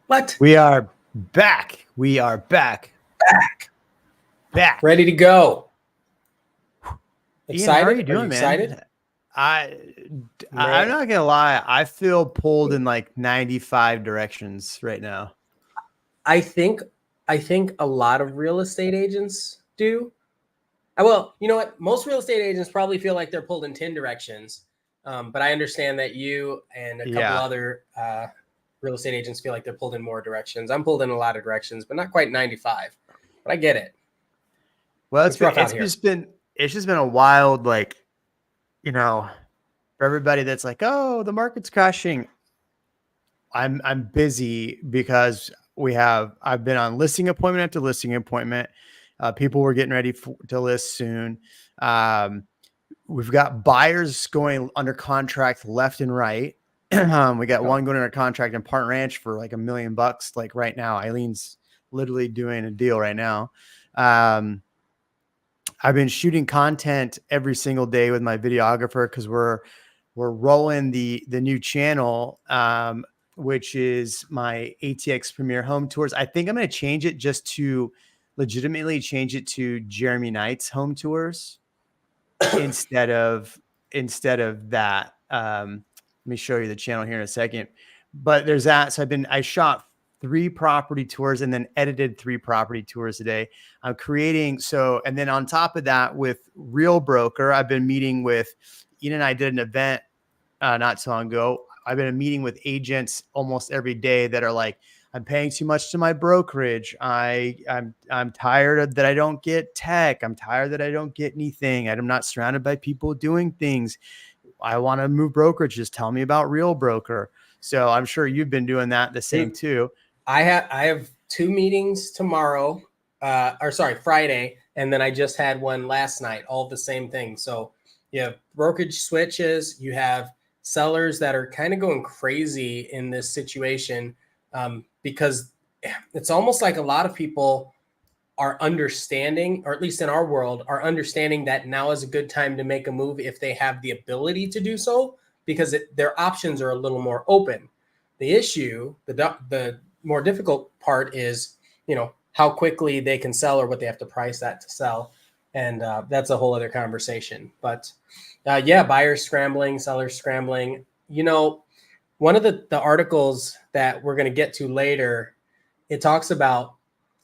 What? We are back. We are back. Back. Ready to go. Excited? Ian, how are you doing, excited? man? I'm not gonna lie. I feel pulled in like 95 directions right now. I think a lot of real estate agents do. Well, you know what? Most real estate agents probably feel like they're pulled in 10 directions. But I understand that you and a couple other real estate agents feel like they're pulled in more directions. I'm pulled in a lot of directions, but not quite 95. But I get it. Well, it's just been a wild, like, for everybody that's like, oh, the market's crashing. I'm busy because I've been on listing appointment after listing appointment. People were getting ready to list soon. We've got buyers going under contract left and right. We got one going under contract in Park Ranch for like $1 million. Like right now, Eileen's literally doing a deal right now. I've been shooting content every single day with my videographer because we're rolling the new channel, which is my ATX Premier Home Tours. I think I'm going to change it just to legitimately change it to Jeremy Knight's Home Tours instead of that. Let me show you the channel here in a second. But there's that. So I shot 3 property tours and then edited 3 property tours a day. I'm creating. And then on top of that, with Real Broker, I've been meeting with Ian and I did an event not so long ago. I've been meeting with agents almost every day that are like, I'm paying too much to my brokerage. I'm tired that I don't get tech. I'm tired that I don't get anything. I'm not surrounded by people doing things. I want to move brokerages. Tell me about Real Broker. So I'm sure you've been doing that the same too. I have 2 meetings tomorrow, Friday. And then I just had one last night, all the same thing. So you have brokerage switches, you have sellers that are kind of going crazy in this situation because it's almost like a lot of people are understanding, or at least in our world, are understanding that now is a good time to make a move if they have the ability to do so, because their options are a little more open. The issue, the more difficult part is, how quickly they can sell or what they have to price that to sell. And that's a whole other conversation. But buyers scrambling, sellers scrambling. One of the articles that we're going to get to later, it talks about,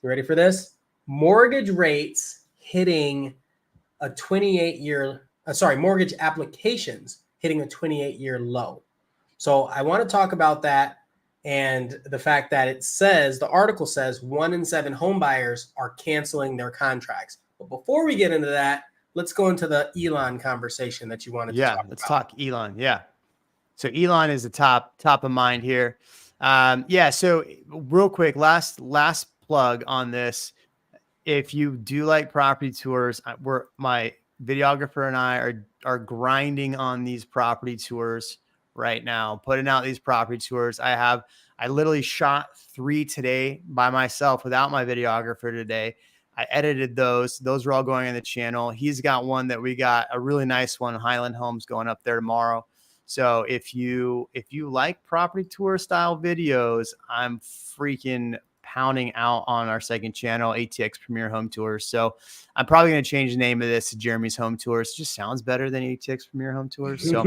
you ready for this? Mortgage rates hitting a 28-year, mortgage applications hitting a 28-year low. So I want to talk about that and the fact that the article says 1 in 7 home buyers are canceling their contracts. But before we get into that, let's go into the Elon conversation that you wanted to talk about. Yeah, let's talk Elon. Yeah. So Elon is the top of mind here. So real quick, last plug on this. If you do like property tours, my videographer and I are grinding on these property tours right now, putting out these property tours. I literally shot 3 today by myself without my videographer today. I edited those. Those are all going on the channel. He's got one that we got, a really nice one, Highland Homes, going up there tomorrow. So if you like property tour style videos, I'm freaking pounding out on our second channel, ATX Premier Home Tours. So I'm probably going to change the name of this to Jeremy's Home Tours. It just sounds better than ATX Premier Home Tours. So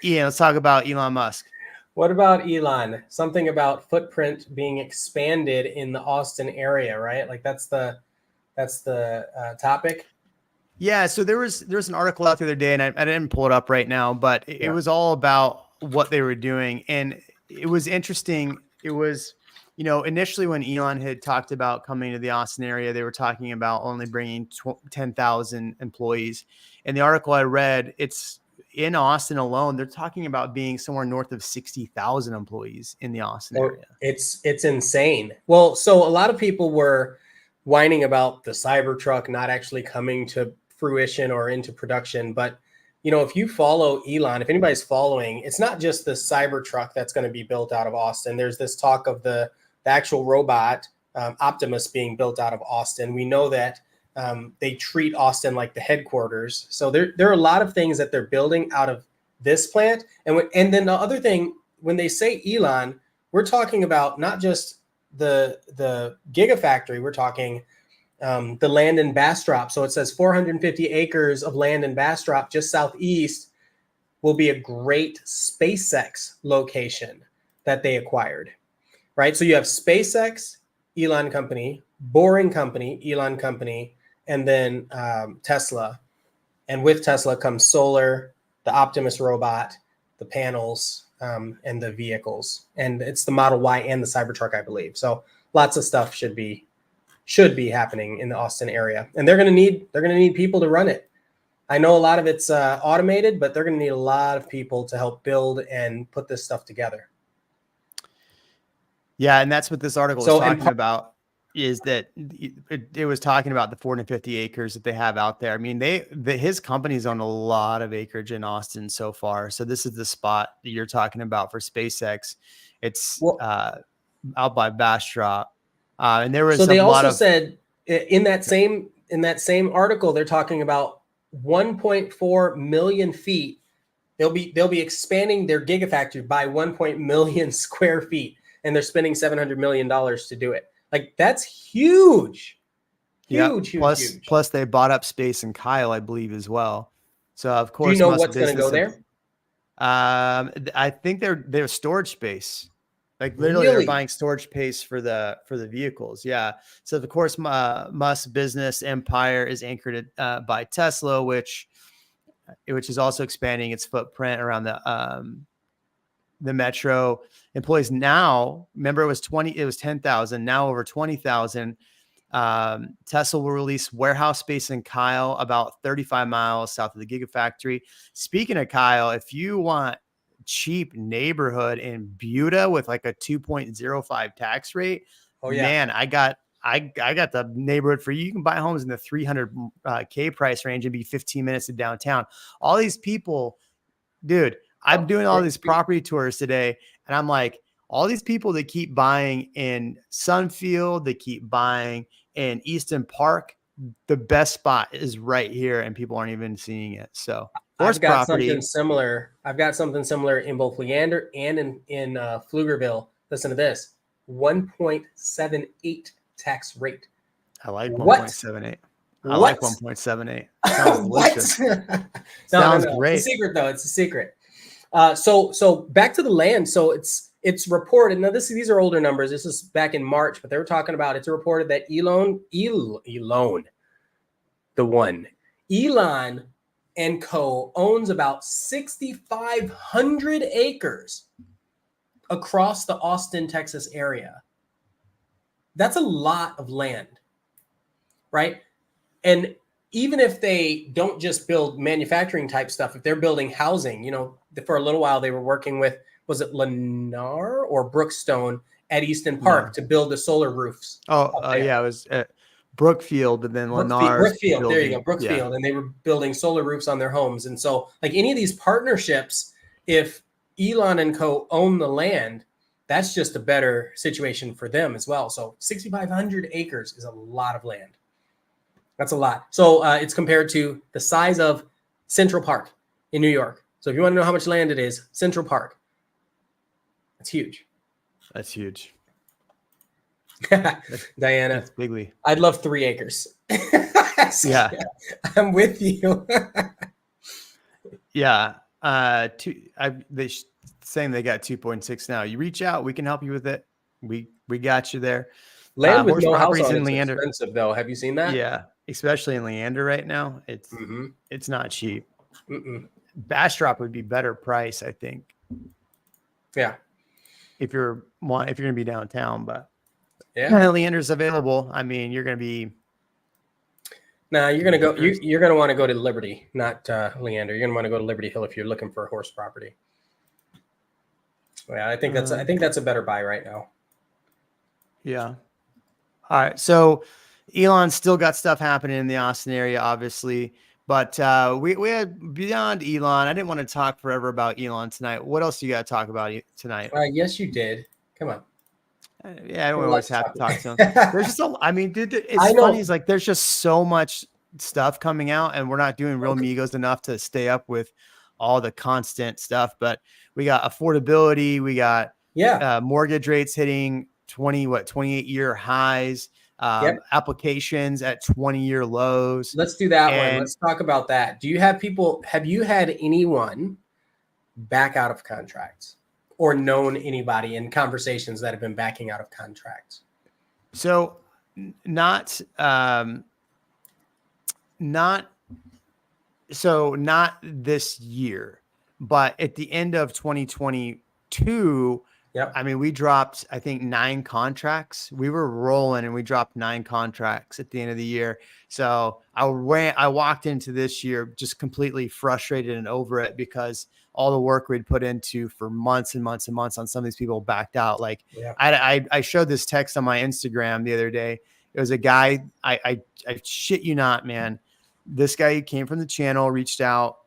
Ian, let's talk about Elon Musk. What about Elon? Something about footprint being expanded in the Austin area, right? Like that's the topic. Yeah. So there was an article out the other day, and I didn't pull it up right now, but it was all about what they were doing, and it was interesting. It was, initially when Elon had talked about coming to the Austin area, they were talking about only bringing 10,000 employees. In the article I read, it's in Austin alone, they're talking about being somewhere north of 60,000 employees in the Austin area. It's insane. Well, so a lot of people were whining about the Cybertruck not actually coming to fruition or into production. But, if you follow Elon, if anybody's following, it's not just the Cybertruck that's going to be built out of Austin. There's this talk of the actual robot, Optimus, being built out of Austin. We know that they treat Austin like the headquarters. So there are a lot of things that they're building out of this plant. And then the other thing, when they say Elon, we're talking about not just the gigafactory. We're talking the land in Bastrop. So it says 450 acres of land in Bastrop, just southeast, will be a great SpaceX location that they acquired, right? So you have SpaceX, Elon company, Boring company, Elon company, and then Tesla. And with Tesla comes solar, the Optimus robot, the panels, and the vehicles. And it's the Model Y and the Cybertruck, I believe. So lots of stuff should be happening in the Austin area. And they're going to need people to run it. I know a lot of it's automated, but they're going to need a lot of people to help build and put this stuff together. Yeah, and that's what this article is talking about. Is that it was talking about the 450 acres that they have out there. I mean, his company's on a lot of acreage in Austin so far. So this is the spot that you're talking about for SpaceX. It's out by Bastrop. And there was so they also said in that same article, they're talking about 1.4 million feet. They'll be expanding their gigafactory by 1 million square feet, and they're spending $700 million to do it. Like, that's huge. Huge. Plus they bought up space in Kyle, I believe, as well. So of course, do you know what's going to go there? I think they're storage space. Like literally they're buying storage space for the vehicles. Yeah. So of course, Musk's business empire is anchored by Tesla, which is also expanding its footprint around the metro. Employees now, remember it was 10,000, now over 20,000. Tesla will release warehouse space in Kyle, about 35 miles south of the Gigafactory. Speaking of Kyle, if you want cheap neighborhood in Buda with like a 2.05 tax rate, man, I got the neighborhood for you. You can buy homes in the 300K price range and be 15 minutes to downtown. All these people, dude, I'm doing all these property tours today, and I'm like, all these people that keep buying in Sunfield, they keep buying in Easton Park, the best spot is right here, and people aren't even seeing it. So I've got something similar in both Leander and in Pflugerville. Listen to this: 1.78 tax rate. I like 1.78. I like 1.78. Sounds delicious. Sounds great. It's a secret, though. It's a secret. So back to the land. So it's reported. Now these are older numbers. This is back in March, but they were talking about, it's reported that Elon and Co. owns about 6,500 acres across the Austin, Texas area. That's a lot of land, right? And even if they don't just build manufacturing type stuff, if they're building housing, for a little while they were working with, was it Lennar or Brookstone at Easton Park to build the solar roofs? Yeah, it was Brookfield, but then Lennar. Brookfield, there you go, Brookfield. Yeah. And they were building solar roofs on their homes. And so like any of these partnerships, if Elon and Co. own the land, that's just a better situation for them as well. So 6,500 acres is a lot of land. That's a lot. So it's compared to the size of Central Park in New York. So if you want to know how much land it is, Central Park. That's huge. That's huge. Diana. That's bigly. I'd love 3 acres. Yeah. I'm with you. Yeah. They're saying they got 2.6 now. You reach out, we can help you with it. We got you there. Land with no house on it's expensive, though. Have you seen that? Yeah, especially in Leander right now. It's not cheap. Bastrop would be better price, I think. Yeah. If you're going to be downtown, but yeah, Leander's available. I mean, you're going to be. Nah, you're going to go. You're going to want to go to Liberty, not Leander. You're going to want to go to Liberty Hill if you're looking for a horse property. Yeah, I think that's a better buy right now. Yeah. All right. So Elon's still got stuff happening in the Austin area, obviously. But we had beyond Elon. I didn't want to talk forever about Elon tonight. What else do you got to talk about tonight? Yes, you did. Come on. Yeah, I don't always have to talk to him. There's just dude, it's funny. It's like there's just so much stuff coming out, and we're not doing Real Migos enough to stay up with all the constant stuff. But we got affordability. We got Yeah. mortgage rates hitting 28-year highs, Yep. applications at 20-year lows. Let's do that one. And Let's talk about that. Have you had anyone back out of contracts or known anybody in conversations that have been backing out of contracts? so not, not not this year, but at the end of 2022, Yep. I mean, we dropped, I think, 9 contracts. We were rolling and we dropped 9 contracts at the end of the year. So I walked into this year just completely frustrated and over it, because all the work we'd put into for months and months and months on some of these people backed out. Like, Yeah. I showed this text on my Instagram the other day. It was a guy, I shit you not, man. This guy came from the channel, reached out,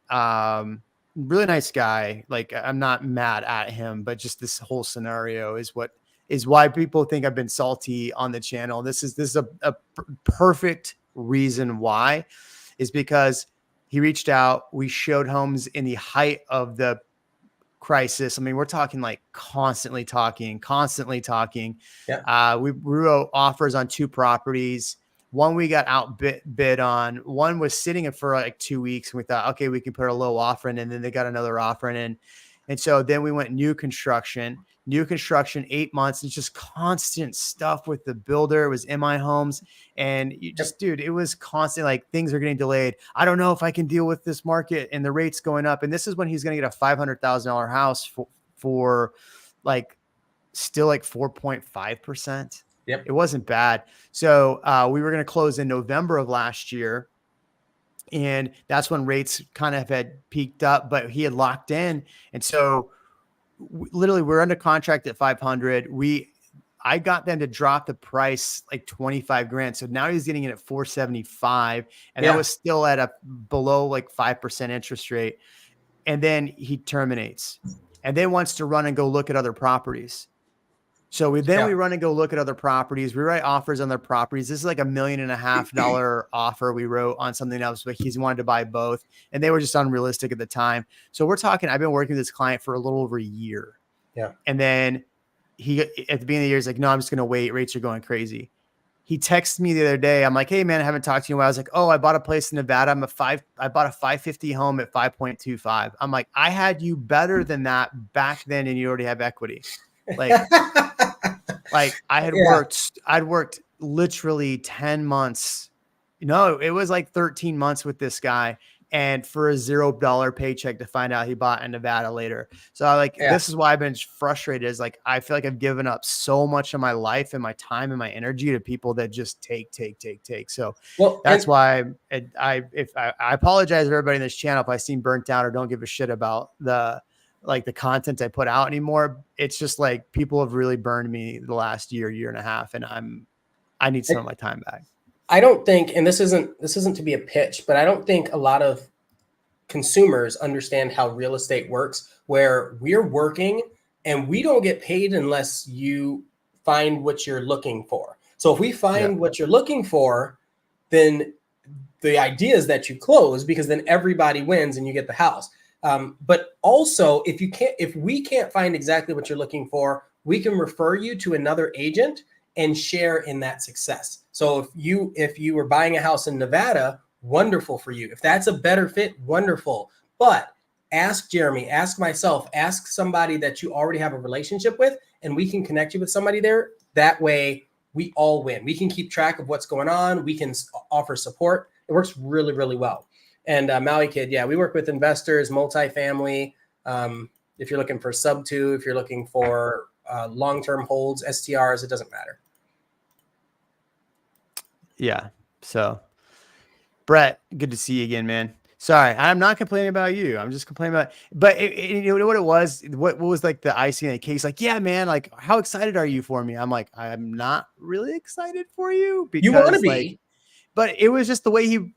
really nice guy. Like, I'm not mad at him, but just this whole scenario is why people think I've been salty on the channel. This is a perfect reason why, is because he reached out. We showed homes in the height of the crisis. I mean, we're talking like constantly talking. Yeah. We wrote offers on 2 properties. One we got outbid on. One was sitting for like 2 weeks, and we thought, okay, we can put a low offer in, and then they got another offer in. And so then we went new construction, 8 months. It's just constant stuff with the builder. It was MI Homes. And you just, dude, it was constant, like, things are getting delayed. I don't know if I can deal with this market and the rates going up. And this is when he's going to get a $500,000 house for like still like 4.5%. Yep. It wasn't bad. So we were going to close in November of last year. And that's when rates kind of had peaked up, but he had locked in. And so literally we're under contract at 500. I got them to drop the price like 25 grand. So now he's getting it at 475. And that was still at a below like 5% interest rate. And then he terminates and then wants to run and go look at other properties. So we run and go look at other properties. We write offers on their properties. This is like $1.5 million offer we wrote on something else, but he's wanted to buy both, and they were just unrealistic at the time. So we're talking, I've been working with this client for a little over a year. Yeah. And then he, at the beginning of the year, he's like, no, I'm just going to wait. Rates are going crazy. He texted me the other day. I'm like, hey man, I haven't talked to you in a while. I was like, oh, I bought a place in Nevada. I bought a 550 home at 5.25. I'm like, I had you better than that back then, and you already have equity. Like, I'd worked literally 10 months. No, it was like 13 months with this guy, and for a $0 paycheck to find out he bought in Nevada later. So this is why I've been frustrated, is like, I feel like I've given up so much of my life and my time and my energy to people that just take. So that's why I apologize to everybody in this channel if I seem burnt out or don't give a shit about the content I put out anymore. It's just like, people have really burned me the last year and a half, and I need some of my time back. I don't think, and this isn't to be a pitch, but I don't think a lot of consumers understand how real estate works, where we're working and we don't get paid unless you find what you're looking for. So if we find what you're looking for, then the idea is that you close, because then everybody wins and you get the house. But also, if we can't find exactly what you're looking for, we can refer you to another agent and share in that success. So if you were buying a house in Nevada, wonderful for you. If that's a better fit, wonderful. But ask Jeremy, ask myself, ask somebody that you already have a relationship with, and we can connect you with somebody there. That way we all win. We can keep track of what's going on. We can offer support. It works really, really well. And Maui Kid, we work with investors, multifamily. If you're looking for sub 2, if you're looking for long-term holds, STRs, it doesn't matter. Yeah. So, Brett, good to see you again, man. Sorry, I'm not complaining about you. I'm just complaining about, but you know what it was? What was like the icing on the cake? Like, yeah, man, like, how excited are you for me? I'm like, I'm not really excited for you, because you want to be. But it was just the way he,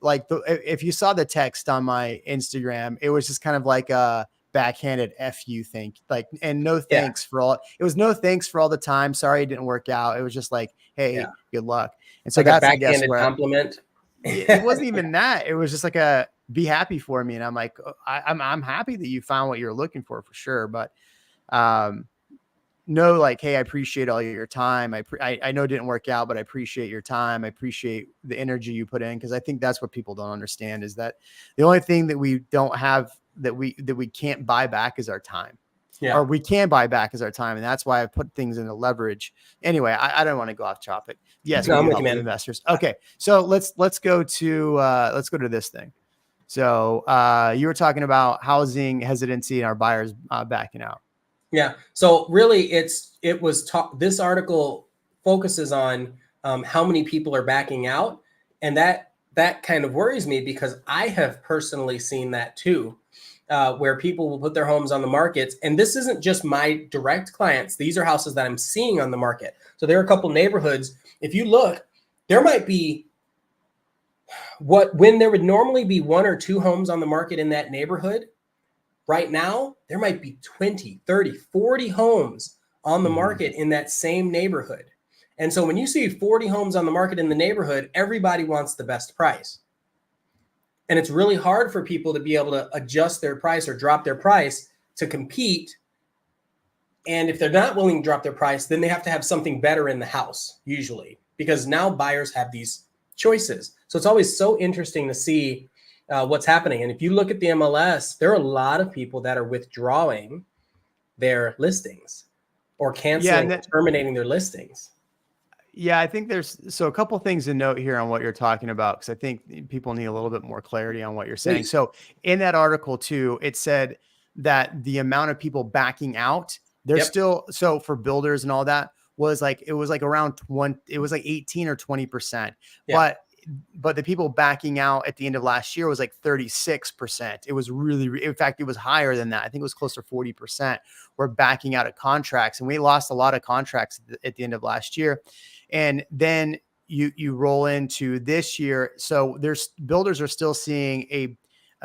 if you saw the text on my Instagram, it was just kind of like a backhanded F you think, and no thanks for all. It was no thanks for all the time. Sorry, it didn't work out. It was just like, hey, good luck. And so that's, a backhanded compliment. It wasn't even that. It was just like a be happy for me. And I'm like, I'm happy that you found what you're looking for sure. But know, like, hey, I appreciate all your time. I know it didn't work out, but I appreciate your time. I appreciate the energy you put in. Cause I think that's what people don't understand, is that the only thing that we don't have that we can't buy back is our time. Yeah. Or we can buy back as our time. And that's why I put things into leverage. Anyway, I don't want to go off topic. Yes, we No, I'm do with help you, with man. investors. Okay. So let's go to this thing. So you were talking about housing hesitancy and our buyers backing out. Yeah. So really, this article focuses on how many people are backing out, and that kind of worries me because I have personally seen that too, where people will put their homes on the markets, and this isn't just my direct clients; these are houses that I'm seeing on the market. So there are a couple neighborhoods. If you look, there might be when there would normally be 1 or 2 homes on the market in that neighborhood. Right now, there might be 20, 30, 40 homes on the market in that same neighborhood. And so when you see 40 homes on the market in the neighborhood, everybody wants the best price. And it's really hard for people to be able to adjust their price or drop their price to compete. And if they're not willing to drop their price, then they have to have something better in the house, usually, because now buyers have these choices. So it's always so interesting to see what's happening. And if you look at the MLS, there are a lot of people that are withdrawing their listings or canceling, terminating their listings. Yeah, I think there's a couple things to note here on what you're talking about, because I think people need a little bit more clarity on what you're saying. Please. So in that article too, it said that the amount of people backing out, they're still, so for builders and all that, was like around 20, it was like 18 or 20%. Yeah. But the people backing out at the end of last year was like 36%. It was really, in fact, it was higher than that. I think it was close to 40% were backing out of contracts. And we lost a lot of contracts at the end of last year. And then you roll into this year. So builders are still seeing a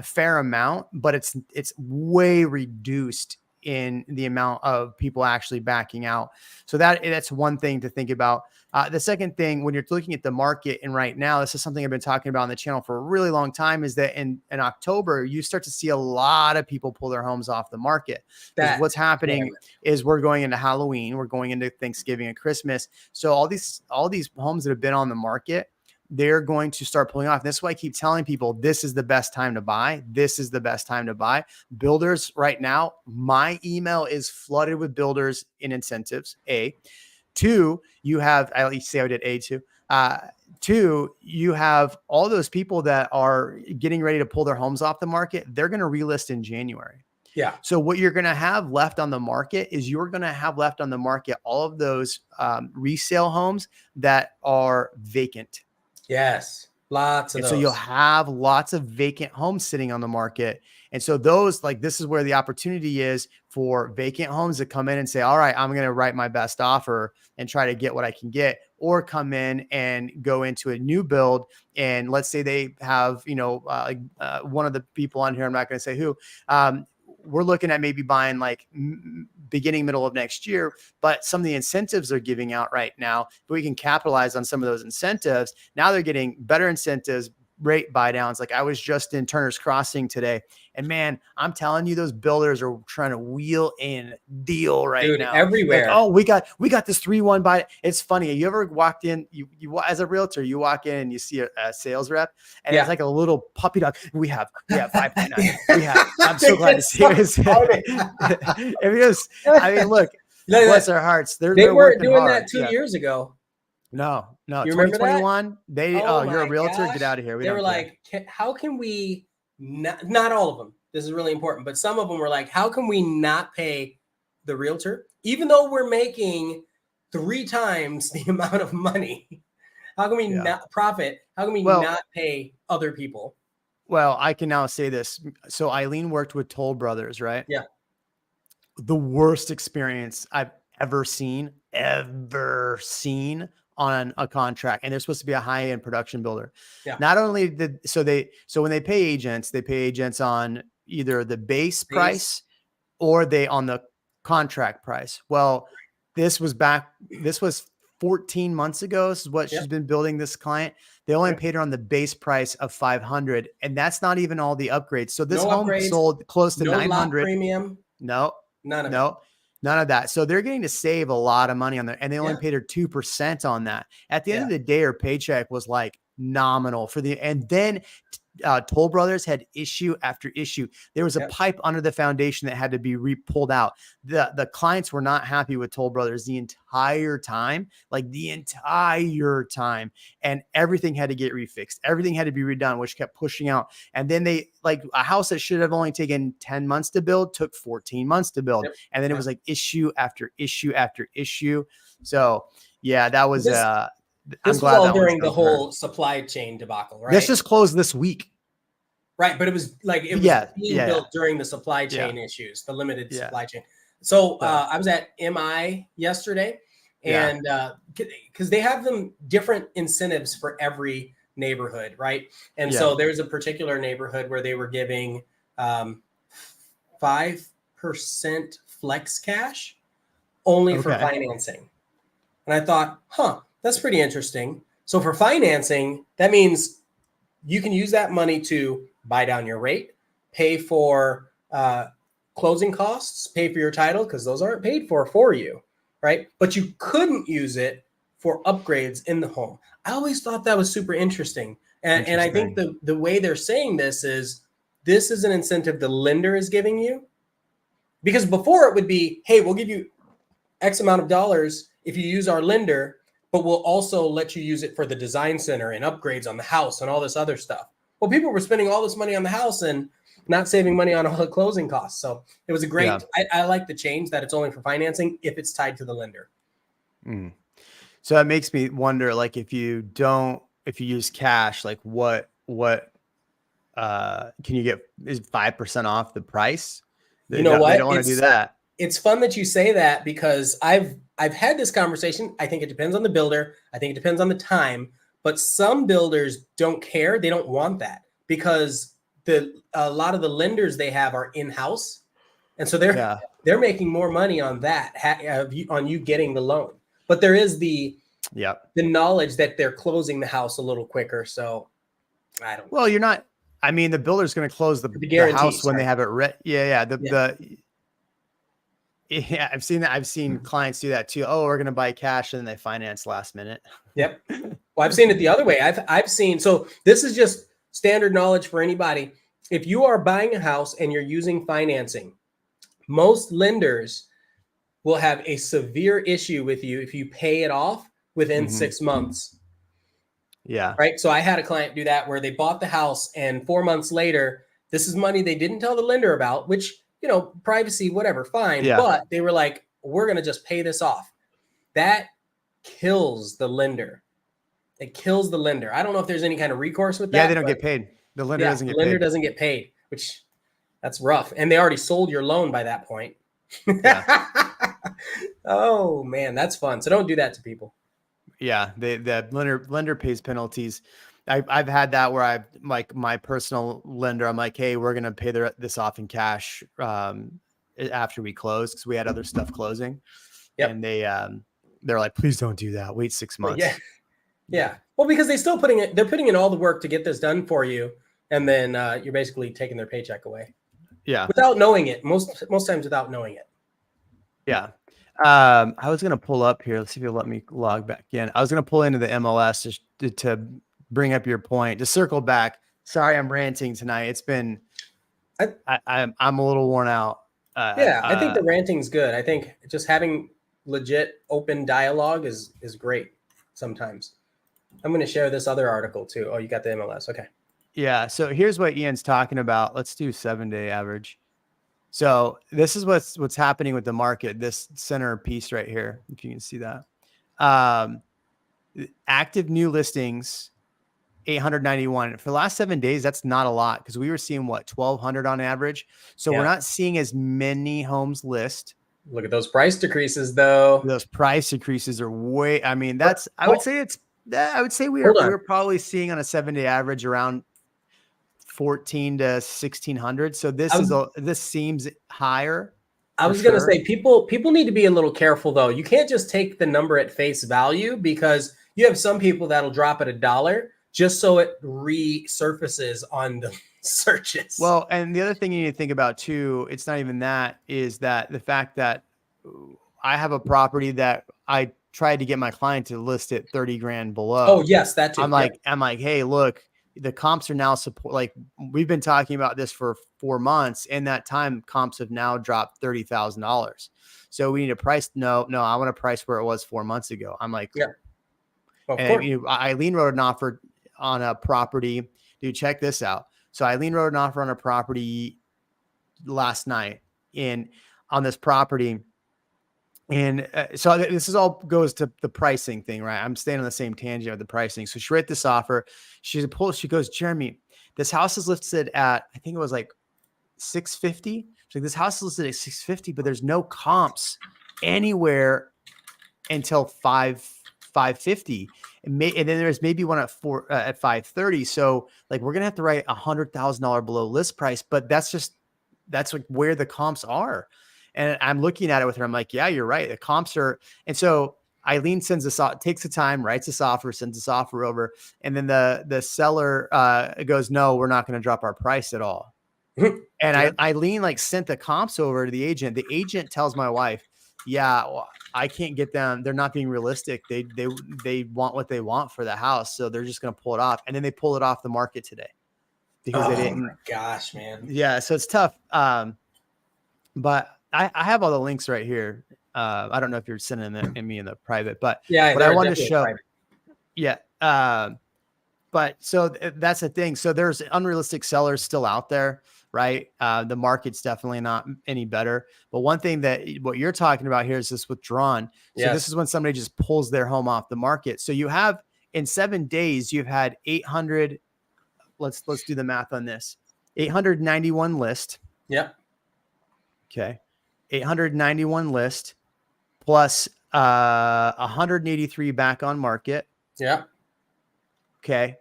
fair amount, but it's way reduced in the amount of people actually backing out. So that's one thing to think about. The second thing, when you're looking at the market, and right now, this is something I've been talking about on the channel for a really long time, is that in October, you start to see a lot of people pull their homes off the market. Because what's happening is we're going into Halloween, we're going into Thanksgiving and Christmas. So all these homes that have been on the market, they're going to start pulling off. That's why I keep telling people, this is the best time to buy. This is the best time to buy. Builders right now, my email is flooded with builders in incentives. A. 2, you have, I at least say I did A2. 2, you have all those people that are getting ready to pull their homes off the market. They're going to relist in January. Yeah. So what you're going to have left on the market is all of those resale homes that are vacant. Yes. Lots of those. So you'll have lots of vacant homes sitting on the market. And so this is where the opportunity is for vacant homes to come in and say, all right, I'm going to write my best offer and try to get what I can get, or come in and go into a new build. And let's say they have, one of the people on here, I'm not going to say who, we're looking at maybe buying like beginning, middle of next year, but some of the incentives they're giving out right now, but we can capitalize on some of those incentives. Now they're getting better incentives, rate buy downs. Like I was just in Turner's Crossing today, and man, I'm telling you, those builders are trying to wheel in deal right now. Everywhere. Like, oh, we got this 3-1 buy. It's funny. You ever walked in, you as a realtor, you walk in and you see a sales rep, and it's like a little puppy dog. We have 5.9. I'm so glad to see it. I mean, look, bless their hearts. They weren't doing that 2 years ago. No. You 2021. You're a realtor. Get out of here. They were like, how can we not all of them? This is really important, but some of them were like, how can we not pay the realtor, even though we're making 3 times the amount of money? How can we not profit? How can we not pay other people? Well, I can now say this. So Eileen worked with Toll Brothers, right? Yeah. The worst experience I've ever seen on a contract. And they're supposed to be a high-end production builder. Yeah. Not only when they pay agents on either the base price or on the contract price. Well, this was 14 months ago. This is what she's been building this client. They only paid her on the base price of $500, and that's not even all the upgrades. So this home sold close to $900. Premium. No, none of no. it. None of that. So they're getting to save a lot of money on there, and they only Yeah. paid her 2% on that. At the end Yeah. of the day, her paycheck was like nominal for the, and then Toll Brothers had issue after issue. There was a Yep. pipe under the foundation that had to be pulled out. The clients were not happy with Toll Brothers the entire time, like the entire time, and everything had to get refixed. Everything had to be redone, which kept pushing out. And then they, like, a house that should have only taken 10 months to build took 14 months to build. Yep. And then it was like issue after issue after issue. So yeah, that was This I'm was glad all that one's during the done for her. whole supply chain debacle, right? This just closed this week. Right, but it was like it was being built during the supply chain issues, the limited supply chain. So I was at MI yesterday, and because they have them different incentives for every neighborhood, right? And so there's a particular neighborhood where they were giving 5% flex cash only for financing. And I thought, that's pretty interesting. So for financing, that means you can use that money to buy down your rate, pay for closing costs, pay for your title, because those aren't paid for you, right? But you couldn't use it for upgrades in the home. I always thought that was super interesting. And I think the way they're saying this is an incentive the lender is giving you. Because before it would be, hey, we'll give you X amount of dollars if you use our lender, but we'll also let you use it for the design center and upgrades on the house and all this other stuff. Well, people were spending all this money on the house and not saving money on all the closing costs. So it was a great, I like the change that it's only for financing if it's tied to the lender. So that makes me wonder, like, if you use cash, like what can you get? Is 5% off the price? You know what? They don't want to do that. It's fun that you say that, because I've had this conversation. I think it depends on the builder. I think it depends on the time. But some builders don't care. They don't want that, because a lot of the lenders they have are in-house. And so they're making more money on that, on you getting the loan. But there is the knowledge that they're closing the house a little quicker. So I don't know. Well, you're not. I mean, the builder's going to close the house when they have it ready. I've seen that. I've seen clients do that too. Oh, we're going to buy cash and then they finance last minute. Yep. Well, I've seen it the other way. I've seen, so this is just standard knowledge for anybody. If you are buying a house and you're using financing, most lenders will have a severe issue with you if you pay it off within 6 months. Yeah. Right. So I had a client do that where they bought the house, and 4 months later, this is money they didn't tell the lender about, which, privacy, whatever, fine. Yeah. But they were like, we're going to just pay this off. That kills the lender. It kills the lender. I don't know if there's any kind of recourse with that. Yeah, they don't get paid. The lender doesn't get paid. The lender doesn't get paid, which that's rough. And they already sold your loan by that point. Oh man, that's fun. So don't do that to people. Yeah, the lender pays penalties. I've had that where I've, like, my personal lender, I'm like, hey, we're going to pay this off in cash after we close, because we had other stuff closing. Yep. And they're like, please don't do that. Wait 6 months. Yeah. Well, because they're putting in all the work to get this done for you. And then you're basically taking their paycheck away. Yeah. Without knowing it. Most times without knowing it. Yeah. I was going to pull up here. Let's see if you'll let me log back in. I was going to pull into the MLS just to bring up your point, to circle back. Sorry, I'm ranting tonight. It's been, I'm a little worn out. I think the ranting's good. I think just having legit open dialogue is great sometimes. I'm going to share this other article too. Oh, you got the MLS. Okay. Yeah. So here's what Ian's talking about. Let's do 7-day average. So this is what's happening with the market. This center piece right here, if you can see that. Active new listings, 891 for the last 7 days. That's not a lot, because we were seeing 1,200 on average. So we're not seeing as many homes list. Look at those price decreases, though. Those price decreases are way. I mean, I would say we're probably seeing on a 7-day average around 14 to 1,600. So this seems higher. I was going to say people need to be a little careful, though. You can't just take the number at face value, because you have some people that'll drop at $1 just so it resurfaces on the searches. Well, and the other thing you need to think about too, it's not even that, is that the fact that I have a property that I tried to get my client to list it 30 grand below. Oh yes, that too. I'm like, hey, look, the comps are now like we've been talking about this for 4 months. In that time, comps have now dropped $30,000. So we need a price. No, I want a price where it was 4 months ago. I'm like, yeah, of and course. you know, Eileen wrote an offer on a property. Dude, check this out. So Eileen wrote an offer on a property last night on this property. And so this is all goes to the pricing thing, right? I'm staying on the same tangent with the pricing. So she wrote this offer. She goes, Jeremy, this house is listed at, I think it was like 650. She's like, this house is listed at 650, but there's no comps anywhere until 550. And then there's maybe one at 530. So like, we're going to have to write $100,000 below list price, but that's like where the comps are. And I'm looking at it with her. I'm like, yeah, you're right. The comps are. And so Eileen sends us, takes the time, writes this offer, sends this offer over. And then the seller goes, no, we're not going to drop our price at all. And Yeah. Eileen like sent the comps over to the agent. The agent tells my wife, yeah, well, I can't get them. They're not being realistic. They want what they want for the house. So they're just going to pull it off. And then they pull it off the market today because they didn't. Oh my gosh, man. Yeah. So it's tough. But I have all the links right here. I don't know if you're sending them in me in the private, but yeah, what I wanted to show. Private. Yeah. But so that's the thing. So there's unrealistic sellers still out there, right? The market's definitely not any better. But one thing that what you're talking about here is this withdrawn. So this is when somebody just pulls their home off the market. So you have in 7 days, you've had 800. Let's do the math on this. 891 list. Yep. Okay. 891 list plus 183 back on market. Yeah. Okay.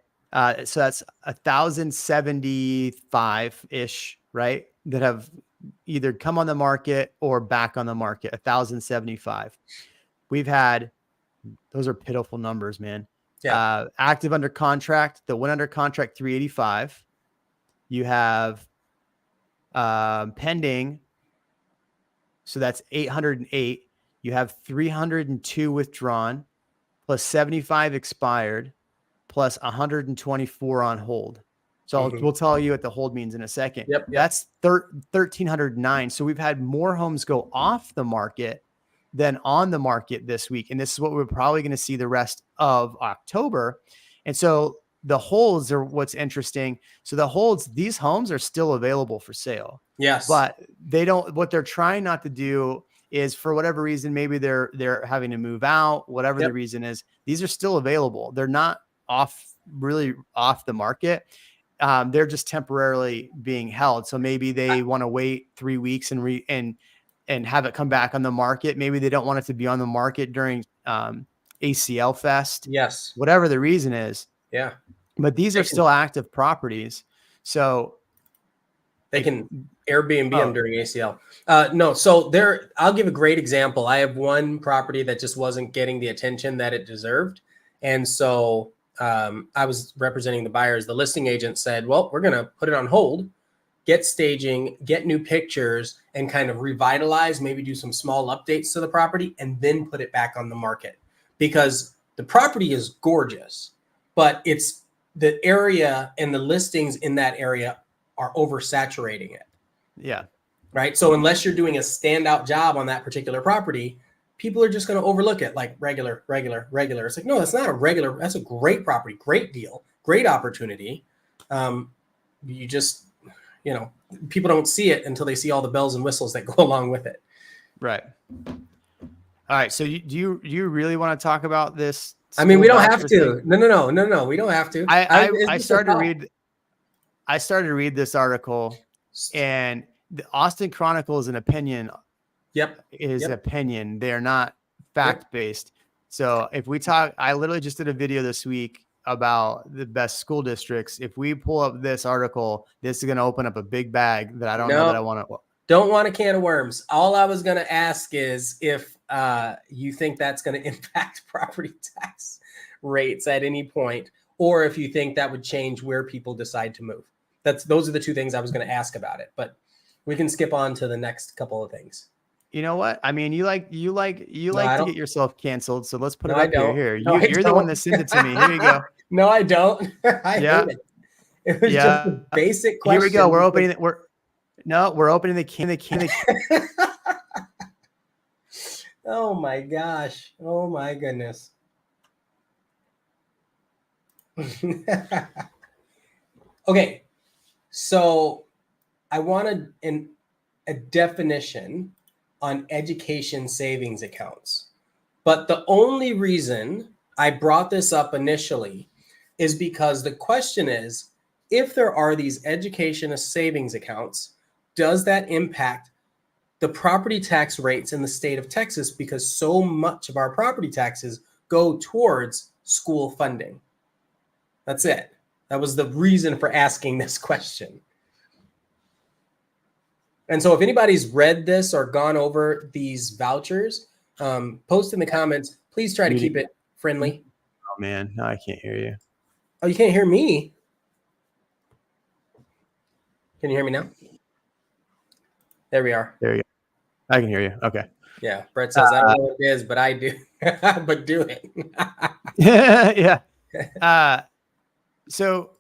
So that's 1,075 ish, right? That have either come on the market or back on the market. 1,075. We've had, those are pitiful numbers, man. Yeah. Active under contract, the one under contract 385. You have pending. So that's 808. You have 302 withdrawn, plus 75 expired, plus 124 on hold. So we'll tell you what the hold means in a second. Yep. That's 1,309. So we've had more homes go off the market than on the market this week. And this is what we're probably going to see the rest of October. And so the holds are what's interesting. So the holds, these homes are still available for sale. Yes. But what they're trying not to do is, for whatever reason, maybe they're having to move out, whatever the reason is, these are still available. They're not really off the market. They're just temporarily being held. So maybe they want to wait 3 weeks and have it come back on the market. Maybe they don't want it to be on the market during ACL Fest. Yes. Whatever the reason is. Yeah. But these are still active properties. So they can Airbnb them during ACL. No, so I'll give a great example. I have one property that just wasn't getting the attention that it deserved. And so I was representing the buyers. The listing agent said, well, we're going to put it on hold, get staging, get new pictures, and kind of revitalize, maybe do some small updates to the property, and then put it back on the market. Because the property is gorgeous, but it's the area and the listings in that area are oversaturating it. Yeah. Right. So unless you're doing a standout job on that particular property, people are just going to overlook it like regular. It's like, no, that's not a regular. That's a great property, great deal, great opportunity. You just, people don't see it until they see all the bells and whistles that go along with it. Right. All right. So do you really want to talk about this? I mean, we don't have to. No. We don't have to. I started to read this article, and the Austin Chronicle is an opinion. Opinion. They are not fact-based. So if we talk, I literally just did a video this week about the best school districts. If we pull up this article, this is going to open up a big bag that I don't know that I want to. Don't want a can of worms. All I was going to ask is if you think that's going to impact property tax rates at any point, or if you think that would change where people decide to move. Those are the two things I was going to ask about it, but we can skip on to the next couple of things. You know what? I mean, you like No, I to don't. get yourself canceled. So let's put No, it I up here. don't. Here, No, I you're the one don't. that sent it to me. Here you go. No, I don't. I hate Yeah, it. It was just yeah. a basic Here we go. question. We're opening the Oh my gosh. Oh my goodness. Okay, so I wanted a definition on education savings accounts. But the only reason I brought this up initially is because the question is, if there are these education savings accounts, does that impact the property tax rates in the state of Texas? Because so much of our property taxes go towards school funding. That's it. That was the reason for asking this question. And so if anybody's read this or gone over these vouchers, post in the comments. Please try to keep it friendly. Oh man, no, I can't hear you. Oh, you can't hear me? Can you hear me now? There we are. There you go. I can hear you. Okay. Yeah, Brett says, I don't know what it is, but I do. But do it. Yeah. So,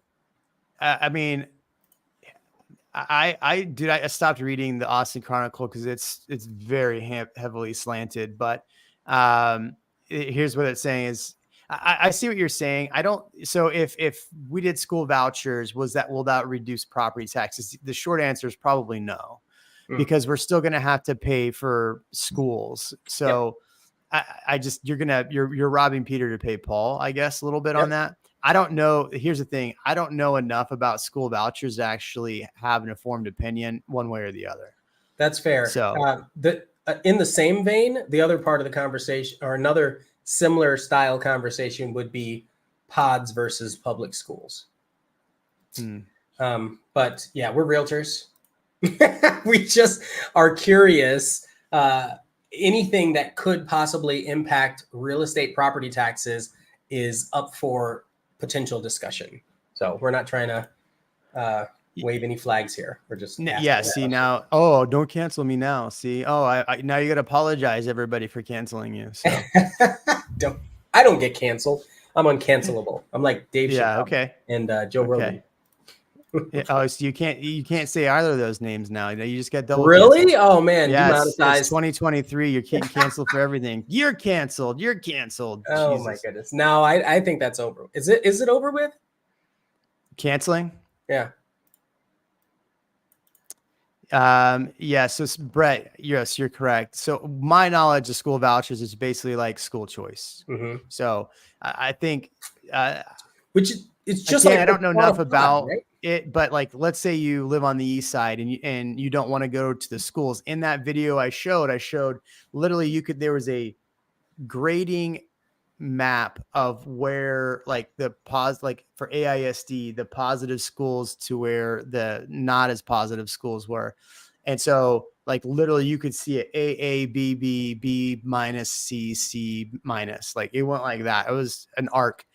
I mean, I stopped reading the Austin Chronicle because it's very heavily slanted. But here's what it's saying is, I see what you're saying. I don't. So if we did school vouchers, will that reduce property taxes? The short answer is probably no, because we're still going to have to pay for schools. So I just you're robbing Peter to pay Paul, I guess, a little bit on that. I don't know. Here's the thing. I don't know enough about school vouchers to actually have an informed opinion one way or the other. That's fair. So in the same vein, the other part of the conversation, or another similar style conversation, would be pods versus public schools. But yeah, we're realtors. We just are curious. Anything that could possibly impact real estate property taxes is up for potential discussion. So we're not trying to wave any flags here. We're just see now. Oh, don't cancel me now. See, I now you got to apologize everybody for canceling you. So I don't get canceled. I'm uncancelable. I'm like Dave Chappelle and Joe Rogan. Oh, so you can't say either of those names now. You just got double. Really? Canceled. Oh man, it's 2023. You're getting canceled for everything. You're canceled. You're canceled. Oh Jesus. my goodness. No, I think that's over. Is it over with? Canceling? Yeah. Yeah. So Brett, yes, you're correct. So my knowledge of school vouchers is basically like school choice. So I think, which it's just again, like I don't know enough about right? it, but like, let's say you live on the east side and you don't want to go to the schools. In that video I showed literally there was a grading map of where like like for AISD, the positive schools to where the not as positive schools were. And so like literally you could see it A, B, B, B minus, C minus, like it went like that. It was an arc.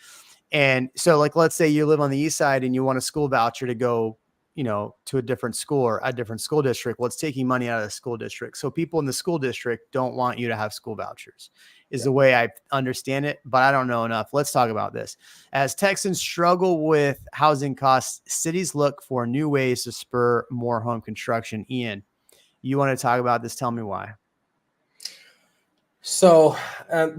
And so like, let's say you live on the east side and you want a school voucher to go, to a different school or a different school district. Well, it's taking money out of the school district. So people in the school district don't want you to have school vouchers is the way I understand it, but I don't know enough. Let's talk about this. As Texans struggle with housing costs, cities look for new ways to spur more home construction. Ian, you want to talk about this? Tell me why. So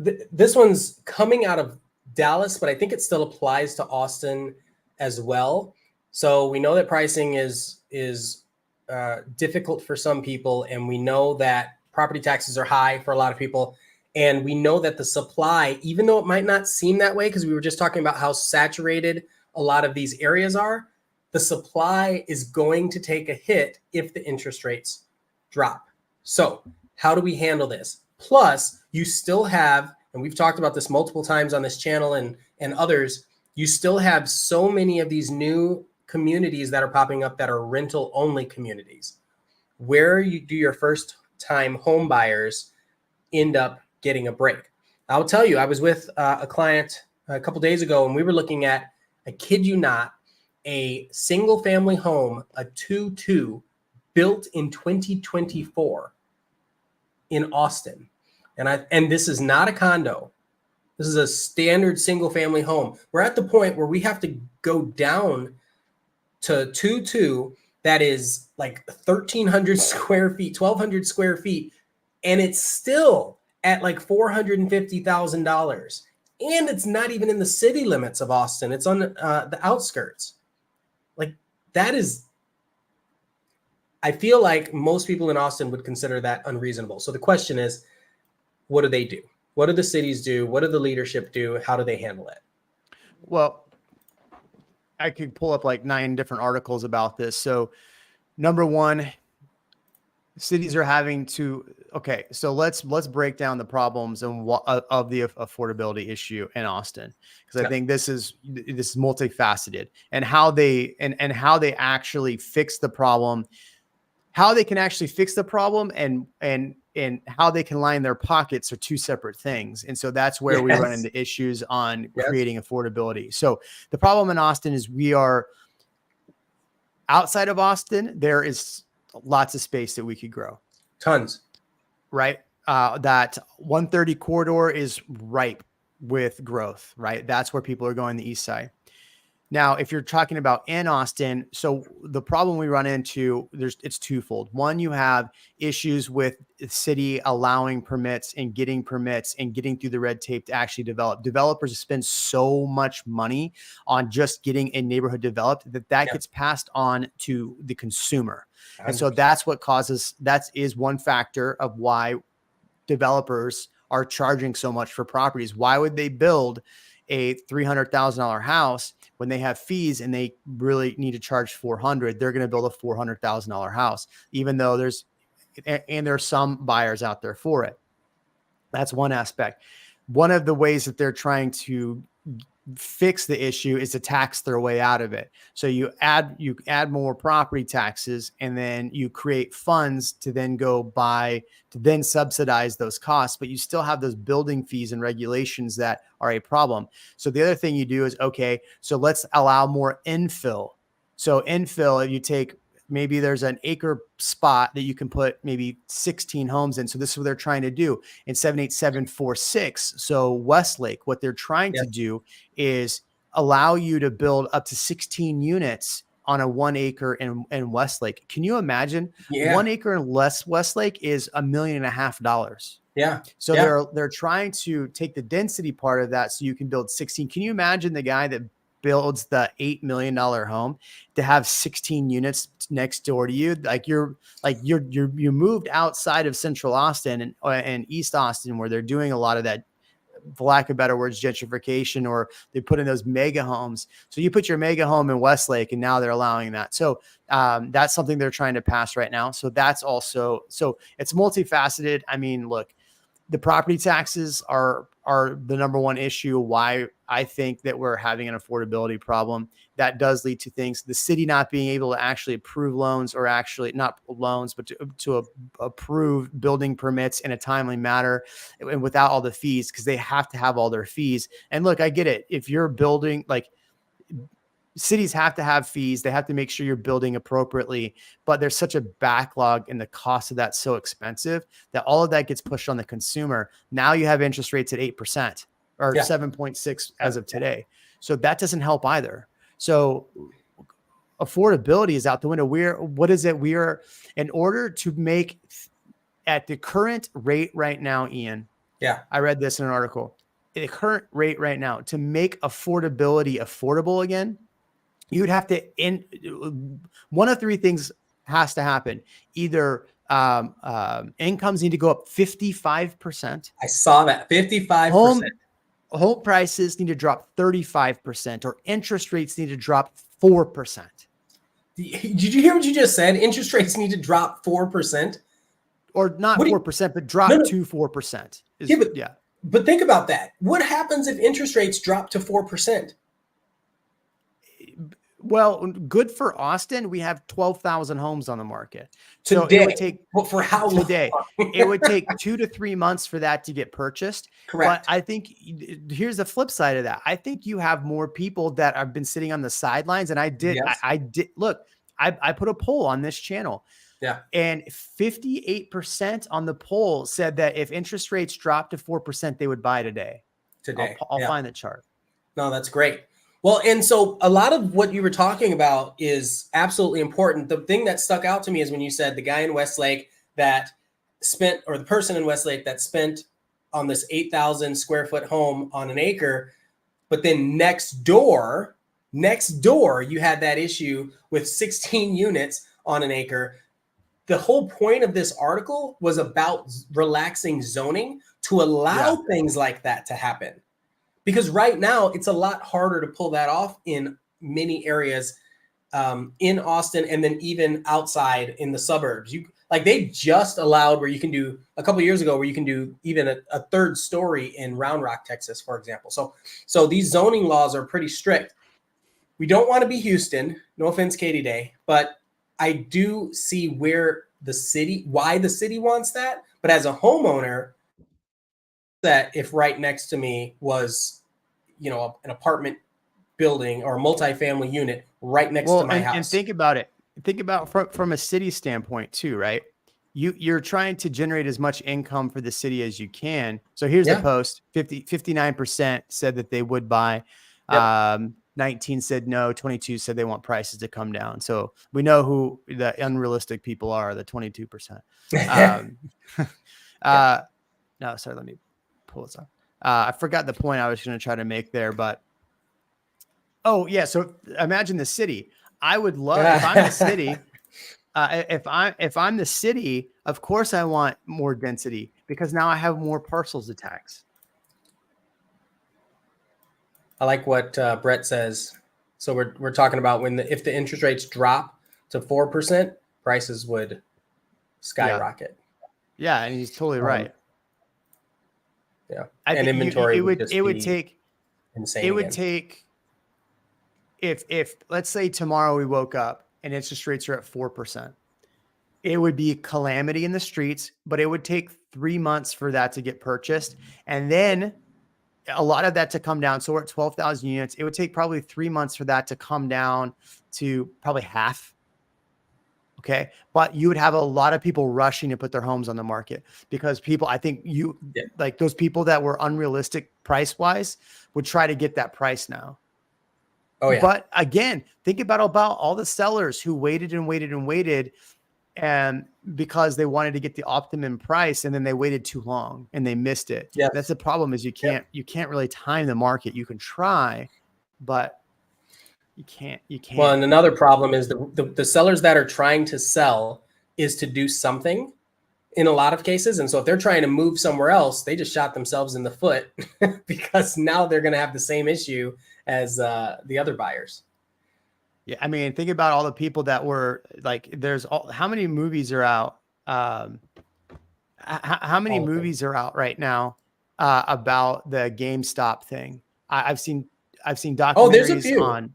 this one's coming out of Dallas, but I think it still applies to Austin as well. So we know that pricing is difficult for some people, and we know that property taxes are high for a lot of people. And we know that the supply, even though it might not seem that way, because we were just talking about how saturated a lot of these areas are, the supply is going to take a hit if the interest rates drop. So how do we handle this? Plus, you still have, and we've talked about this multiple times on this channel and others, you still have so many of these new communities that are popping up that are rental only communities, where you do your first time home buyers end up getting a break. I'll tell you, I was with a client a couple days ago, and we were looking at, I kid you not, a single family home, a 2-2 built in 2024. in Austin, and this is not a condo. This is a standard single family home. We're at the point where we have to go down to 2.2 that is like 1,300 square feet, 1,200 square feet, and it's still at like $450,000. And it's not even in the city limits of Austin. It's on the outskirts. Like that is, I feel like most people in Austin would consider that unreasonable. So the question is, what do they do? What do the cities do? What do the leadership do? How do they handle it? Well, I could pull up like 9 different articles about this. So number one, cities are having to, okay, so let's break down the problems and of the affordability issue in Austin, because I think this is multifaceted, and how they and how they actually fix the problem, how they can actually fix the problem, and how they can line their pockets are 2 separate things. And so that's where we run into issues on creating affordability. So the problem in Austin is we are outside of Austin, there is lots of space that we could grow. Tons. Right. That 130 corridor is ripe with growth, right? That's where people are going, the east side. Now, if you're talking about in Austin, so the problem we run into, it's twofold. One, you have issues with the city allowing permits and getting through the red tape to actually develop. Developers spend so much money on just getting a neighborhood developed that gets passed on to the consumer. And so that's what causes, that is one factor of why developers are charging so much for properties. Why would they build a $300,000 house when they have fees and they really need to charge $400,000? They're going to build a $400,000 house, even though there's some buyers out there for it. That's one aspect. One of the ways that they're trying to fix the issue is to tax their way out of it. So you add more property taxes, and then you create funds to then subsidize those costs, but you still have those building fees and regulations that are a problem. So the other thing you do is, okay, so let's allow more infill. So infill, if you take, maybe there's an acre spot that you can put maybe 16 homes in. So this is what they're trying to do in 78746. So Westlake, what they're trying to do is allow you to build up to 16 units on a 1 acre in Westlake. Can you imagine? 1 acre in Westlake is $1.5 million. Yeah. So they're trying to take the density part of that so you can build 16. Can you imagine the guy that builds the $8 million home to have 16 units next door to you? You moved outside of Central Austin and East Austin, where they're doing a lot of that, for lack of better words, gentrification, or they put in those mega homes. So you put your mega home in Westlake, and now they're allowing that. So that's something they're trying to pass right now. So that's also, so it's multifaceted. I mean, look, the property taxes are the number one issue why I think that we're having an affordability problem. That does lead to things, the city not being able to actually approve loans, or actually not loans, but to approve building permits in a timely manner and without all the fees, because they have to have all their fees. And look, I get it. If you're building, like, cities have to have fees. They have to make sure you're building appropriately, but there's such a backlog, and the cost of that's so expensive that all of that gets pushed on the consumer. Now you have interest rates at 8% or 7.6 as of today. So that doesn't help either. So affordability is out the window. We are, in order to make, at the current rate right now, Ian, I read this in an article, at the current rate right now, to make affordability affordable again, you would have to, one of 3 things has to happen. Either incomes need to go up 55%. I saw that, 55%. Home prices need to drop 35%, or interest rates need to drop 4%. Did you hear what you just said? Interest rates need to drop 4%, or not 4%, but drop to 4%. But think about that. What happens if interest rates drop to 4%? Well, good for Austin. We have 12,000 homes on the market. Today. So it would take, for how long? Today. It would take 2 to 3 months for that to get purchased. Correct. But I think here's the flip side of that. I think you have more people that have been sitting on the sidelines. And I did look, I put a poll on this channel. Yeah. And 58% on the poll said that if interest rates dropped to 4%, they would buy today. I'll find the chart. No, that's great. Well, and so a lot of what you were talking about is absolutely important. The thing that stuck out to me is when you said the guy in Westlake that spent, or the person in Westlake that spent on this 8,000 square foot home on an acre, but then next door, you had that issue with 16 units on an acre. The whole point of this article was about relaxing zoning to allow things like that to happen. Because right now it's a lot harder to pull that off in many areas in Austin, and then even outside in the suburbs. They just allowed where you can do a couple of years ago where you can do even a third story in Round Rock, Texas, for example. So these zoning laws are pretty strict. We don't want to be Houston. No offense, Katie Day, but I do see why the city wants that. But as a homeowner, that if right next to me was, an apartment building or a multifamily unit right next to my house. And think about it. Think about from a city standpoint too, right? You're trying to generate as much income for the city as you can. So here's the post. 59% said that they would buy. 19 said no. 22 said they want prices to come down. So we know who the unrealistic people are, the 22%. No, sorry, let me pull this up. I forgot the point I was going to try to make there, but so imagine the city. I would love if I'm the city. If I'm the city, of course I want more density because now I have more parcels to tax. I like what Brett says. So we're talking about if the interest rates drop to 4%, prices would skyrocket. Yeah, and he's totally right. Yeah, I think inventory it would take insane. It would take if let's say tomorrow we woke up and interest rates are at 4%. It would be calamity in the streets, but it would take 3 months for that to get purchased, and then a lot of that to come down. So we're at 12,000 units. It would take probably 3 months for that to come down to probably half. Okay. But you would have a lot of people rushing to put their homes on the market because I think like those people that were unrealistic price wise would try to get that price now. Oh yeah. But again, think about all the sellers who waited and waited and waited, and because they wanted to get the optimum price, and then they waited too long and they missed it. Yeah. That's the problem is you can't really time the market. You can try, but you can't. Well, and another problem is the sellers that are trying to sell is to do something in a lot of cases. And so if they're trying to move somewhere else, they just shot themselves in the foot because now they're going to have the same issue as the other buyers. Yeah. I mean, think about all the people that were like, how many movies are out? How many movies are out right now about the GameStop thing? I've seen documentaries there's a few. on.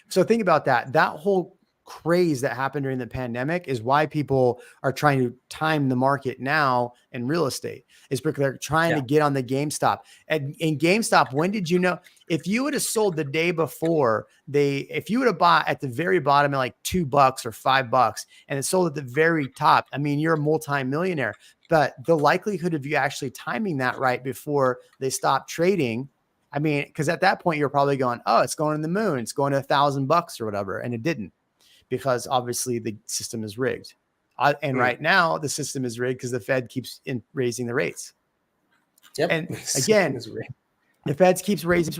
So think about that. That whole craze that happened during the pandemic is why people are trying to time the market now in real estate, is because they're trying to get on the GameStop. And in GameStop, when did you know? If you would have sold the day before, if you would have bought at the very bottom at like $2 or $5 and it sold at the very top, I mean, you're a multi-millionaire. But the likelihood of you actually timing that right before they stop trading, I mean, because at that point you're probably going, oh, it's going to the moon, it's going to $1,000 or whatever, and it didn't, because obviously the system is rigged. And right now the system is rigged because the Fed keeps raising the rates. Yep. And again, the Fed keeps raising.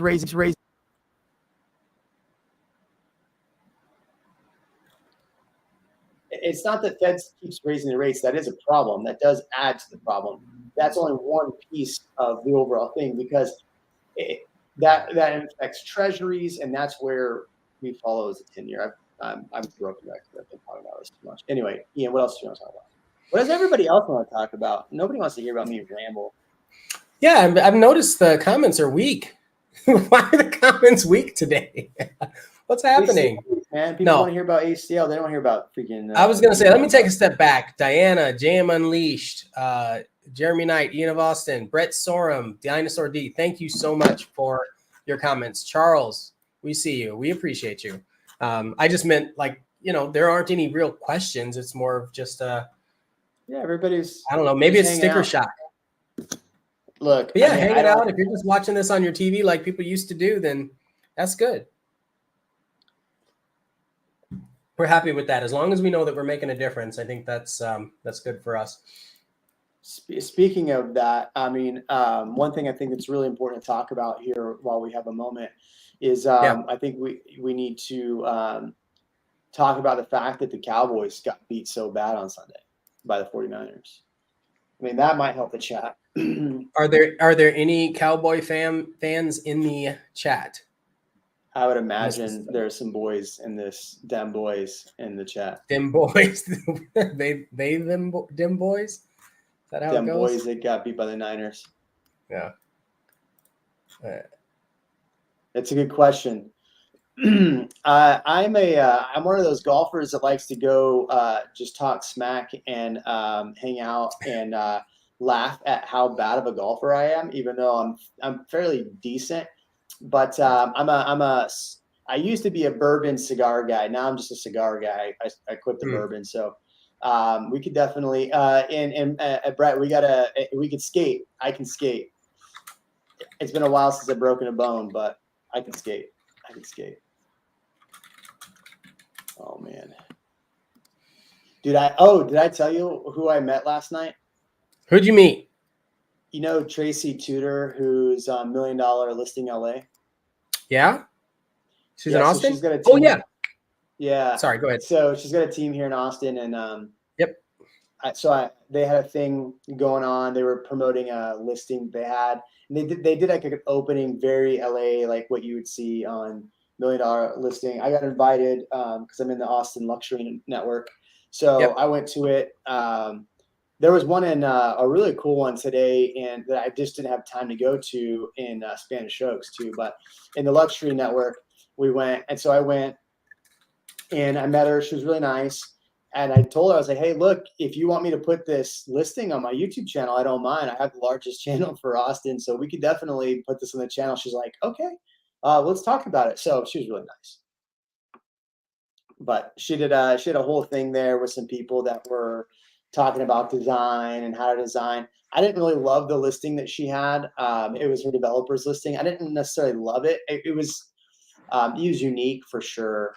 It's not that Fed keeps raising the rates. That is a problem. That does add to the problem. That's only one piece of the overall thing, because that affects treasuries, and that's where we follow as a 10-year. I'm broken back. I've been talking about this too much. Anyway, Ian, what else do you want to talk about? What does everybody else want to talk about? Nobody wants to hear about me ramble. Yeah, I've noticed the comments are weak. Why are the comments weak today? What's happening? Man, people want to hear about ACL. They don't want to hear about freaking. I was going to say, let me take a step back. Diana, JM Unleashed, Jeremy Knight, Ian of Austin, Brett Sorum, Dinosaur D. Thank you so much for your comments. Charles, we see you. We appreciate you. I just meant, like, there aren't any real questions. It's more of just everybody's, I don't know, maybe it's hanging sticker out. shock. Look, But yeah, I mean, hanging out. If you're just watching this on your TV like people used to do, then that's good. We're happy with that. As long as we know that we're making a difference, I think that's good for us. Speaking of that, I mean, one thing I think that's really important to talk about here while we have a moment is I think we need to talk about the fact that the Cowboys got beat so bad on Sunday by the 49ers. I mean, that might help the chat. Are there any Cowboy fans in the chat? I would imagine there are some boys in this, dem boys in the chat. Dim boys, them dim boys. Is that how dem it goes? Boys that got beat by the Niners. Yeah, that's a good question. I'm one of those golfers that likes to go just talk smack and hang out and laugh at how bad of a golfer I am, even though I'm fairly decent. But I used to be a bourbon cigar guy. Now I'm just a cigar guy. I quit the bourbon, so we could definitely and Brett, we could skate. I can skate. It's been a while since I've broken a bone, but I can skate. Oh man, did I tell you who I met last night? Who'd you meet? You know Tracy Tudor, who's on $1 Million Listing LA. Yeah, she's in Austin. So she's got a team. Oh yeah. Yeah. Sorry, go ahead. So she's got a team here in Austin, and yep. They had a thing going on. They were promoting a listing they had, and they did like an opening, very LA, like what you would see on $1 Million Listing. I got invited because I'm in the Austin Luxury Network, so I went to it. There was one in a really cool one today, and that I just didn't have time to go to in Spanish Oaks too. But in the Luxury Network, we went, and so I went, and I met her. She was really nice. And I told her, I was like, hey, look, if you want me to put this listing on my YouTube channel, I don't mind. I have the largest channel for Austin, so we could definitely put this on the channel. She's like, okay, let's talk about it. So she was really nice. But she had a whole thing there with some people that were talking about design and how to design. I didn't really love the listing that she had. It was her developer's listing. I didn't necessarily love it. It was unique for sure.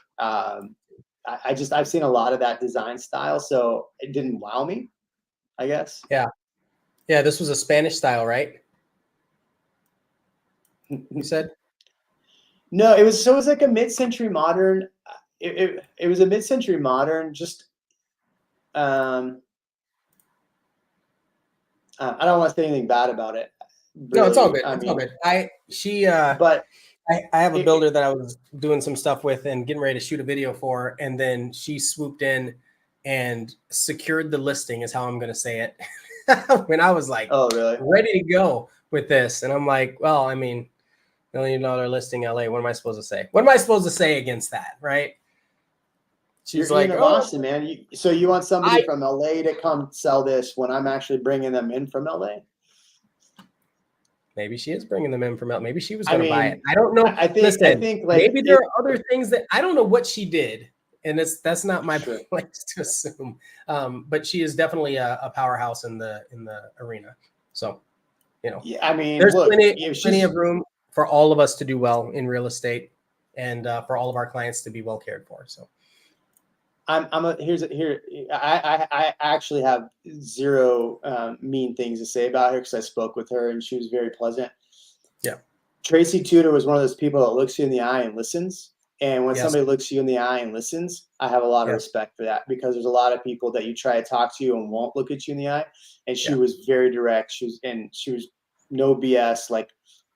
I've seen a lot of that design style, so it didn't wow me, I guess. Yeah. This was a Spanish style, right? You said? No, it was like a mid-century modern. It was a mid-century modern. Just I don't want to say anything bad about it. Really. No, it's all good. All good. I have a builder that I was doing some stuff with and getting ready to shoot a video for, and then she swooped in and secured the listing, is how I'm going to say it. When I was like, oh, really? Ready to go with this. And I'm like, well, I mean, $1 Million Listing LA. What am I supposed to say? What am I supposed to say against that? Right. She's You're like, in Austin, man. So you want somebody from LA to come sell this when I'm actually bringing them in from LA? Maybe she is bringing them in from LA. Maybe she was going to buy it. I don't know. I think like maybe there are other things that I don't know what she did, and that's not my place to assume. But she is definitely a powerhouse in the arena. So, I mean, there's plenty of room for all of us to do well in real estate, and for all of our clients to be well cared for. So. I actually have zero mean things to say about her because I spoke with her and she was very pleasant. Yeah. Tracy Tudor was one of those people that looks you in the eye and listens. And when somebody looks you in the eye and listens, I have a lot of respect for that, because there's a lot of people that you try to talk to and won't look at you in the eye. And she was very direct. She was no BS. Like,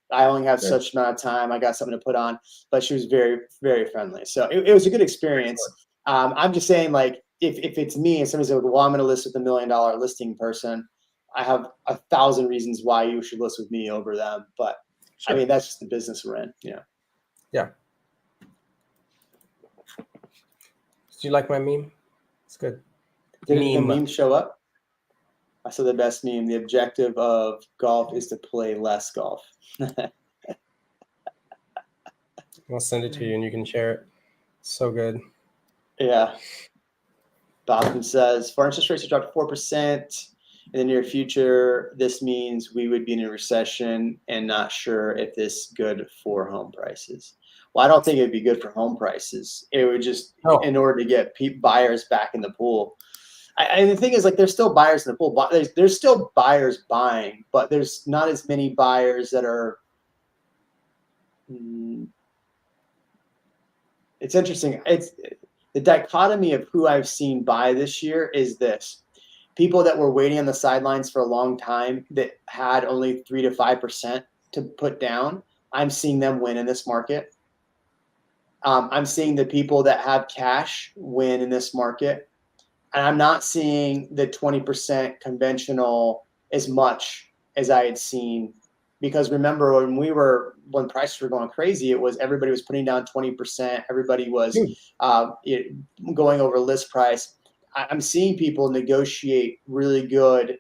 I only have such amount of time. I got something to put on, but she was very, very friendly. So it was a good experience. I'm just saying, like, if it's me and somebody said, well, I'm going to list with $1 Million Listing person, I have 1,000 reasons why you should list with me over them. But I mean, that's just the business we're in. Yeah. Do you like my meme? It's good. Did the meme show up? I saw the best meme. The objective of golf is to play less golf. I'll send it to you and you can share it. So good. Yeah. Boston says, for interest rates to drop to 4% in the near future, this means we would be in a recession and not sure if this is good for home prices. Well, I don't think it'd be good for home prices. It would just, in order to get buyers back in the pool. And the thing is, like, there's still buyers in the pool. There's still buyers buying, but there's not as many buyers that are. It's interesting. It's the dichotomy of who I've seen buy this year is this: people that were waiting on the sidelines for a long time that had only 3 to 5% to put down. I'm seeing them win in this market. I'm seeing the people that have cash win in this market. And I'm not seeing the 20% conventional as much as I had seen, because remember when prices were going crazy, it was everybody was putting down 20%. Everybody was going over list price. I'm seeing people negotiate really good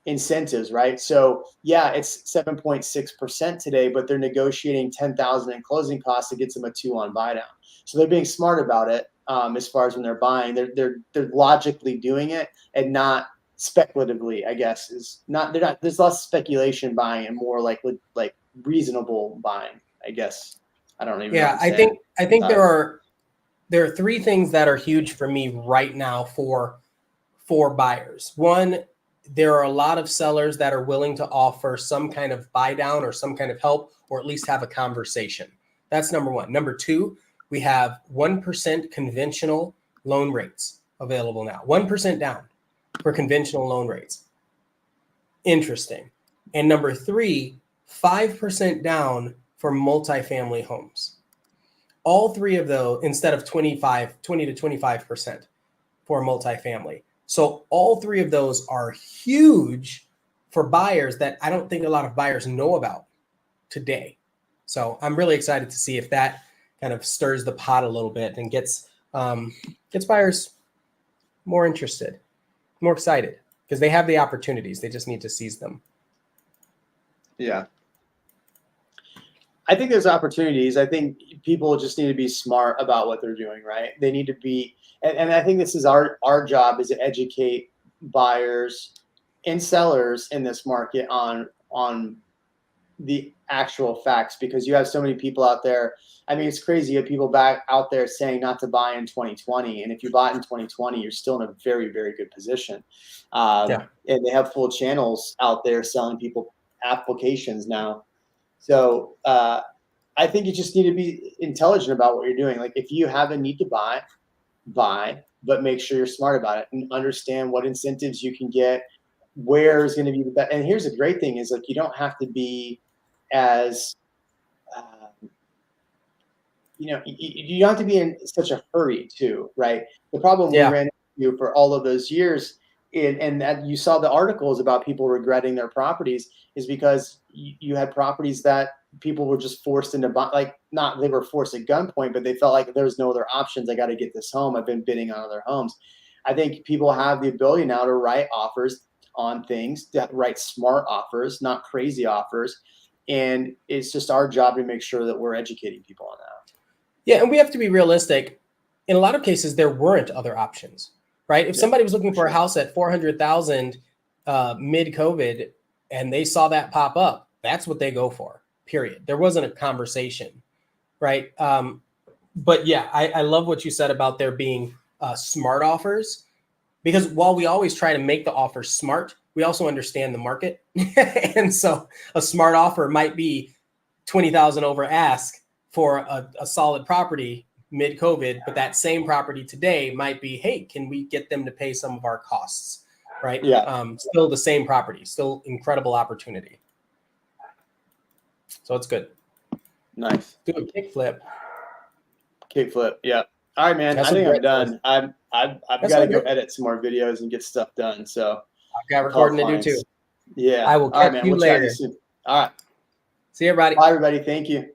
incentives, right? So yeah, it's 7.6% today, but they're negotiating 10,000 in closing costs to get them a 2-on buy down. So they're being smart about it. As far as when they're buying, they're logically doing it and not speculatively. I guess there's less speculation buying and more like reasonable buying. I guess I don't even. Yeah, I think there are 3 things that are huge for me right now for buyers. One, there are a lot of sellers that are willing to offer some kind of buy down or some kind of help, or at least have a conversation. That's number one. Number two, we have 1% conventional loan rates available now. 1% down for conventional loan rates. Interesting. And number three, 5% down for multifamily homes. All 3 of those, instead of 20 to 25% for multifamily. So all 3 of those are huge for buyers that I don't think a lot of buyers know about today. So I'm really excited to see if that kind of stirs the pot a little bit and gets buyers more interested, more excited, because they have the opportunities. They just need to seize them. Yeah. I think there's opportunities. I think people just need to be smart about what they're doing, right? They need to be, and I think this is our job, is to educate buyers and sellers in this market on the actual facts, because you have so many people out there. I mean, it's crazy. You have people back out there saying not to buy in 2020. And if you bought in 2020, you're still in a very, very good position. And they have full channels out there selling people applications now. So I think you just need to be intelligent about what you're doing. Like, if you have a need to buy, but make sure you're smart about it and understand what incentives you can get, where is going to be the best. And here's the great thing is, like, you don't have to be as, you don't have to be in such a hurry too, right? The problem we ran into for all of those years, and that you saw the articles about people regretting their properties, is because you had properties that people were just forced into, like, not they were forced at gunpoint, but they felt like there's no other options. I got to get this home. I've been bidding on other homes. I think people have the ability now to write offers on things, that write smart offers, not crazy offers. And it's just our job to make sure that we're educating people on that. Yeah, and we have to be realistic. In a lot of cases, there weren't other options, right? If somebody was looking for a house at $400,000 mid-COVID and they saw that pop up, that's what they go for, period. There wasn't a conversation, right? But yeah, I love what you said about there being smart offers, because while we always try to make the offer smart, we also understand the market. And so a smart offer might be 20,000 over ask for a solid property mid-COVID, but that same property today might be, hey, can we get them to pay some of our costs, right? Yeah. Still the same property, still incredible opportunity. So it's good. Nice. Do a kickflip. Kickflip, yeah. All right, man. I think I'm done. I've got to go edit some more videos and get stuff done. So I've got recording to do too. Yeah. I will catch you later. All right. See you, everybody. Bye, everybody. Thank you.